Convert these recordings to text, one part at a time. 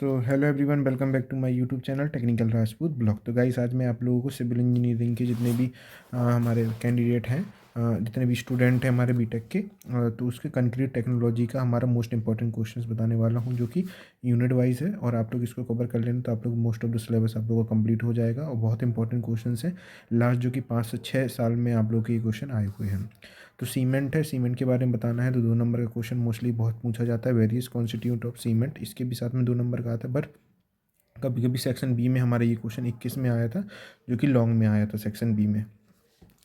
So hello everyone, welcome back to my YouTube channel technical Rajput blog. तो guys, आज मैं आप लोगों को सिविल इंजीनियरिंग के जितने भी हमारे कैंडिडेट हैं, जितने भी स्टूडेंट हैं हमारे बीटेक के, तो उसके कंक्रीट टेक्नोलॉजी का हमारा मोस्ट इंपॉर्टेंट क्वेश्चंस बताने वाला हूं, जो कि यूनिट वाइज है। और आप लोग इसको कवर कर लेना तो आप लोग मोस्ट ऑफ द सिलेबस आप लोगों का कंप्लीट हो जाएगा। और बहुत इंपॉर्टेंट क्वेश्चन है लास्ट, जो कि 5 से 6 साल में आप लोग के ये क्वेश्चन आए हुए हैं। तो सीमेंट है, सीमेंट के बारे में बताना है तो 2 नंबर का क्वेश्चन मोस्टली बहुत पूछा जाता है। वेरियस कॉन्स्टिट्यूट ऑफ सीमेंट, इसके भी साथ में 2 नंबर का आता है। बट कभी कभी सेक्शन बी में हमारा ये क्वेश्चन 21 में आया था, जो कि लॉन्ग में आया था सेक्शन बी में।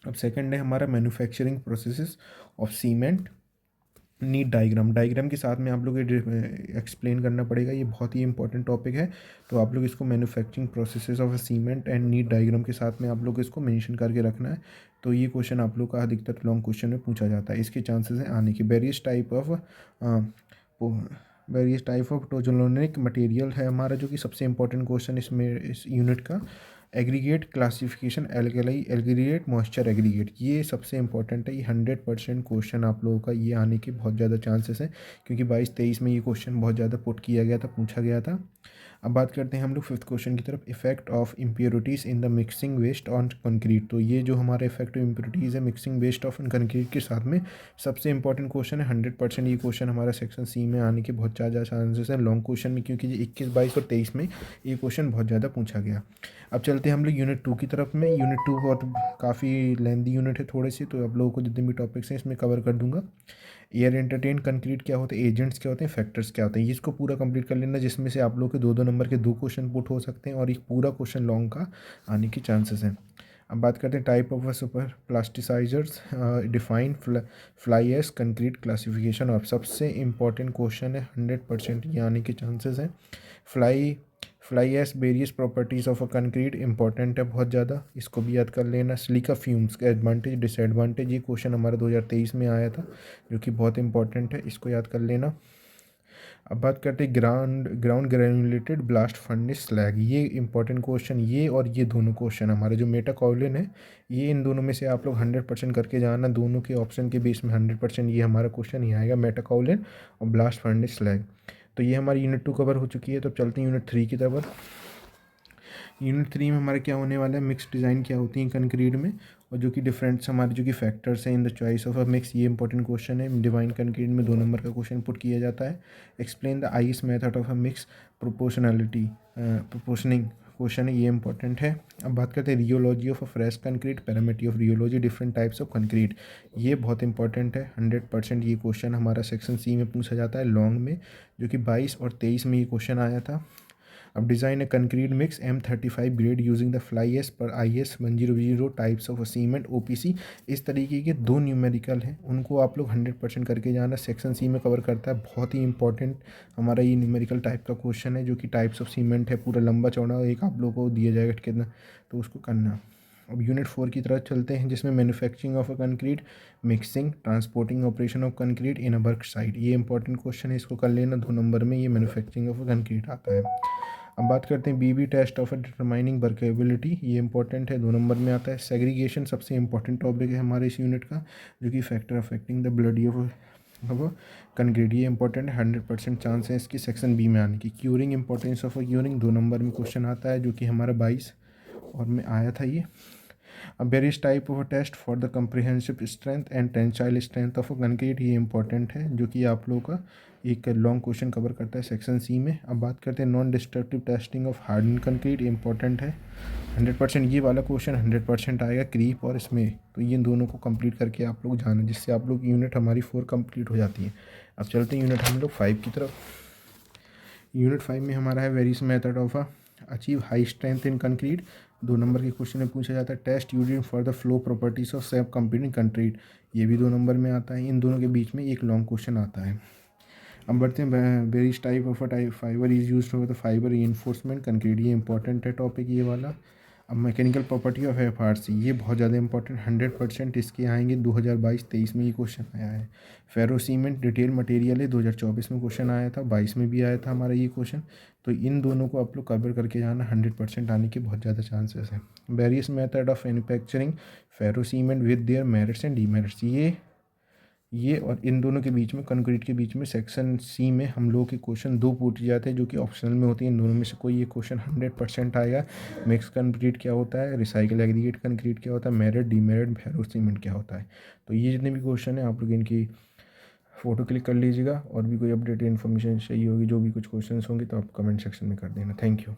अब सेकंड है हमारा manufacturing processes of cement need diagram. Diagram के साथ में आप लोग एक्सप्लेन करना पड़ेगा, ये बहुत ही इंपॉर्टेंट टॉपिक है। तो आप लोग इसको manufacturing processes of cement and need diagram के साथ में आप लोग इसको मेंशन करके रखना है। तो ये क्वेश्चन आप लोग का अधिकतर लॉन्ग क्वेश्चन में पूछा जाता है। इसके चांसेस हैं आने के। वेरियस टाइप ऑफ टोजोलोनिक मटेरियल है हमारा, जो कि सबसे इंपॉर्टेंट क्वेश्चन इसमें इस यूनिट का। Aggregate classification, alkali aggregate, moisture aggregate, ये सबसे इंपॉर्टेंट है। ये 100% क्वेश्चन आप लोगों का ये आने के बहुत ज़्यादा चांसेस हैं, क्योंकि 22-23 में ये क्वेश्चन बहुत ज़्यादा पुट किया गया था, पूछा गया था। अब बात करते हैं हम लोग फिफ्थ क्वेश्चन की तरफ। Effect of impurities in the mixing waste on concrete. तो ये जो हमारा इफेक्ट ऑफ इम्प्योरिटीज़ है मिक्सिंग वेस्ट ऑफ कंक्रीट के साथ में, सबसे इंपॉर्टेंट क्वेश्चन है। 100% ये क्वेश्चन हमारा सेक्शन सी में आने के बहुत ज़्यादा चांसेस हैं लॉन्ग क्वेश्चन में, क्योंकि ये 21, 22 और 23 में ये क्वेश्चन बहुत ज़्यादा पूछा गया। अब चलते हैं हम लोग यूनिट 2 की तरफ में। यूनिट 2 बहुत काफ़ी लेंदी यूनिट है थोड़े से, तो आप लोगों को जितने भी टॉपिक्स हैं इसमें कवर कर दूंगा। एयर एंटरटेन कंक्रीट क्या होते हैं, एजेंट्स क्या होते हैं, फैक्टर्स क्या होते हैं, ये इसको पूरा कंप्लीट कर लेना, जिसमें से आप लोग के 2-2 नंबर के 2 क्वेश्चन पुट हो सकते हैं और एक पूरा क्वेश्चन लॉन्ग का आने के चांसेस हैं। अब बात करते हैं type of super plasticizers define fly ash concrete classification. और सबसे इंपॉर्टेंट क्वेश्चन है, 100% ये आने के चांसेस हैं। Fly fly ash various properties of a concrete, important है बहुत ज़्यादा, इसको भी याद कर लेना। सिलिका फ्यूम्स का एडवांटेज डिसएडवांटेज, ये क्वेश्चन हमारा 2023 में आया था, जो कि बहुत इंपॉर्टेंट है, इसको याद कर लेना। अब बात करते हैं ground granulated blast furnace slag, ये इंपॉर्टेंट क्वेश्चन। ये और ये दोनों क्वेश्चन हमारे जो मेटाकॉलिन है, ये इन दोनों में से आप लोग 100% करके जाना। दोनों के ऑप्शन के बेस में 100% ये हमारा क्वेश्चन ही आएगा, मेटाकॉलिन और ब्लास्ट फर्नेस स्लैग। तो ये हमारी यूनिट 2 कवर हो चुकी है। तो अब चलते हैं यूनिट 3 की तरफ। यूनिट 3 में हमारा क्या होने वाला है, मिक्स डिज़ाइन क्या होती है कंक्रीट में, और जो कि डिफरेंट्स हमारे जो कि फैक्टर्स हैं in the choice of a mix, ये इंपॉर्टेंट क्वेश्चन है। डिवाइन कंक्रीट में 2 नंबर का क्वेश्चन पुट किया जाता है। Explain the IS method of a mix proportioning question है, ये इंपॉर्टेंट है। अब बात करते हैं rheology of a fresh concrete, पैरामीट्री of rheology, different types of concrete, ये बहुत इंपॉर्टेंट है। 100% ये क्वेश्चन हमारा सेक्शन सी में पूछा जाता है लॉन्ग में, जो कि 22 और 23 में ये क्वेश्चन आया था। अब design A concrete mix M35 grade using the fly ash पर IS 100 types of cement OPC, इस तरीके के 2 न्यूमेरिकल हैं, उनको आप लोग 100% करके जाना। सेक्शन सी में कवर करता है, बहुत ही इंपॉर्टेंट हमारा ये न्यूमेरिकल टाइप का क्वेश्चन है, जो कि टाइप्स ऑफ सीमेंट है, पूरा लंबा चौड़ा एक आप लोगों को दिया जाएगा कितना, तो उसको करना। अब यूनिट 4 की तरफ चलते हैं, जिसमें manufacturing of a concrete, mixing, transporting, operation of concrete in a work site, ये इंपॉर्टेंट क्वेश्चन है, इसको कर लेना। 2 नंबर में ये मैन्युफैक्चरिंग ऑफ अ कंक्रीट आता है। अब बात करते हैं बीबी टेस्ट ऑफ डिटरमाइनिंग वर्केबिलिटी, ये इंपॉर्टेंट है, 2 नंबर में आता है। सेग्रीगेशन सबसे इंपॉर्टेंट टॉपिक है हमारे इस यूनिट का, जो कि factor affecting the bloody of concrete, ये इंपॉर्टेंट है, 100% चांस है इसकी सेक्शन बी में आने की। Curing, importance of curing 2 number में क्वेश्चन आता है, जो कि हमारा 22 और में आया था ये। अब various type of test for the comprehensive strength and tensile strength of concrete, ये इंपॉर्टेंट है, जो कि आप लोगों का एक लॉन्ग क्वेश्चन कवर करता है सेक्शन सी में। अब बात करते हैं non destructive testing of harden concrete, important है, 100% ये वाला क्वेश्चन 100% आएगा क्रीप और इसमें। तो ये दोनों को कंप्लीट करके आप लोग जाना, जिससे आप लोग यूनिट हमारी 4 कंप्लीट हो जाती है। अब चलते हैं यूनिट हम लोग 5 की तरफ। यूनिट 5 में हमारा है various method of achieve high strength in concrete, 2 number के क्वेश्चन में पूछा जाता है। Test using for the flow properties of self completing concrete, ये भी 2 नंबर में आता है। इन दोनों के बीच में एक लॉन्ग क्वेश्चन आता है। अब बढ़ते हैं various type of a type fibre is used for the fibre reinforcement concrete, ये इंपॉर्टेंट है टॉपिक ये वाला। अब मैकेनिकल प्रॉपर्टी ऑफ FRC, ये बहुत ज़्यादा इंपॉर्टेंट, 100% इसके आएंगे। 2022-23 में ये क्वेश्चन आया है। फेरो सीमेंट डिटेल मटेरियल है, 2024 में क्वेश्चन आया था, 22 में भी आया था हमारा ये क्वेश्चन। तो इन दोनों को आप लोग कवर करके जाना, 100% आने के बहुत ज़्यादा चांसेस हैं। Various method of manufacturing ferro cement with their merits and demerits, ये ये और इन दोनों के बीच में, कंक्रीट के बीच में सेक्शन सी में हम लोगों के क्वेश्चन दो पूछे जाते हैं जो कि ऑप्शनल में होती है। इन दोनों में से कोई ये क्वेश्चन 100% आएगा। मिक्स कंक्रीट क्या होता है, रिसाइकल एग्रीगेट कंक्रीट क्या होता है, मेरिट डीमेरिट फेरो सीमेंट क्या होता है। तो ये जितने भी क्वेश्चन है आप लोग इनकी फ़ोटो क्लिक कर लीजिएगा। और भी कोई अपडेटेड इन्फॉर्मेशन चाहिए होगी, जो भी कुछ क्वेश्चंस होंगे तो आप कमेंट सेक्शन में कर देना। Thank you.